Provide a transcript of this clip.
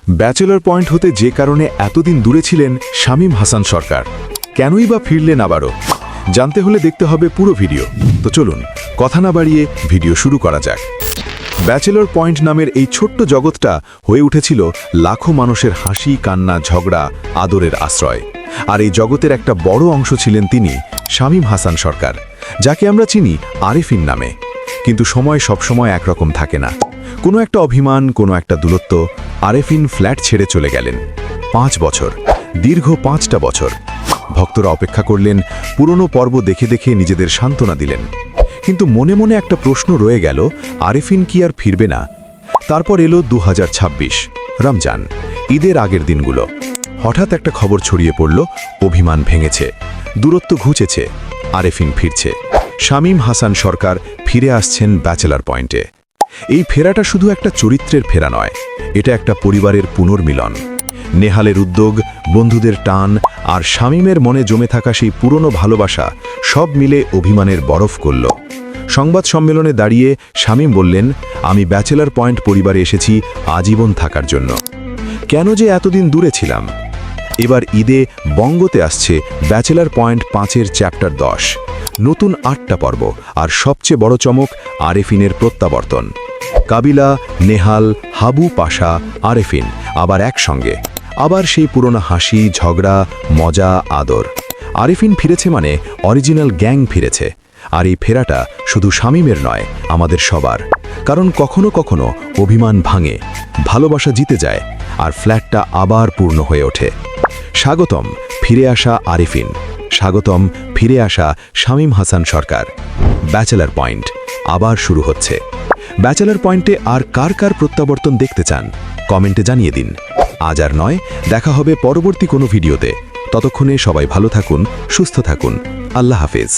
Bachelor point হতে যে কারণে এতদিন দূরে ছিলেন শামীম হাসান সরকার, কেনই বা ফিরলেন আবারও? জানতে হলে দেখতে হবে পুরো ভিডিও। তো চলুন কথা না বাড়িয়ে ভিডিও শুরু করা যাক। ব্যাচেলর পয়েন্ট নামের এই ছোট্ট জগৎটা হয়ে উঠেছিল লাখো মানুষের হাসি, কান্না, ঝগড়া, আদরের আশ্রয়। আর এই জগতের একটা বড় অংশ ছিলেন তিনি, শামীম হাসান সরকার, যাকে আমরা চিনি আরেফিন নামে। কিন্তু সময় সবসময় একরকম থাকে না। কোনো একটা অভিমান, কোনো একটা দূরত্ব, আরেফিন ফ্ল্যাট ছেড়ে চলে গেলেন। 5 বছর, দীর্ঘ 5টা বছর। ভক্তরা অপেক্ষা করলেন, পুরনো পর্ব দেখে দেখে নিজেদের সান্ত্বনা দিলেন। কিন্তু মনে মনে একটা প্রশ্ন রয়ে গেল, আরেফিন কি আর ফিরবে না? তারপর এলো 2026, রমজান, ঈদের আগের দিনগুলো। হঠাৎ একটা খবর ছড়িয়ে পড়ল, অভিমান ভেঙেছে, দূরত্ব ঘুচেছে, আরেফিন ফিরছে। শামীম হাসান সরকার ফিরে আসছেন ব্যাচেলর পয়েন্টে। এই ফেরাটা শুধু একটা চরিত্রের ফেরা নয়, এটা একটা পরিবারের পুনর্মিলন। নেহালের উদ্যোগ, বন্ধুদের টান আর শামীমের মনে জমে থাকা সেই পুরনো ভালোবাসা সব মিলে অভিমানের বরফ করল। সংবাদ সম্মেলনে দাঁড়িয়ে শামীম বললেন, আমি ব্যাচেলর পয়েন্ট পরিবারে এসেছি আজীবন থাকার জন্য। কেন যে এতদিন দূরে ছিলাম? এবার ঈদে বঙ্গতে আসছে ব্যাচেলর পয়েন্ট 5-এর চ্যাপ্টার 10, নতুন 8টা পর্ব। আর সবচেয়ে বড় চমক, আরেফিনের প্রত্যাবর্তন। কাবিলা, নেহাল, হাবু, পাশা, আরেফিন আবার একসঙ্গে। আবার সেই পুরনো হাসি, ঝগড়া, মজা, আদর। আরেফিন ফিরেছে মানে অরিজিনাল গ্যাং ফিরেছে। আর এই ফেরাটা শুধু শামীমের নয়, আমাদের সবার। কারণ কখনো কখনো অভিমান ভাঙে, ভালোবাসা জিতে যায়, আর ফ্ল্যাটটা আবার পূর্ণ হয়ে ওঠে। স্বাগতম ফিরে আসা আরেফিন, স্বাগতম ফিরে আসা শামীম হাসান সরকার। ব্যাচেলর পয়েন্ট আবার শুরু হচ্ছে। ব্যাচেলর পয়েন্টে আর কার কার প্রত্যাবর্তন দেখতে চান কমেন্টে জানিয়ে দিন। আজ আর নয়, দেখা হবে পরবর্তী কোনো ভিডিওতে। ততক্ষণে সবাই ভালো থাকুন, সুস্থ থাকুন। আল্লাহ হাফেজ।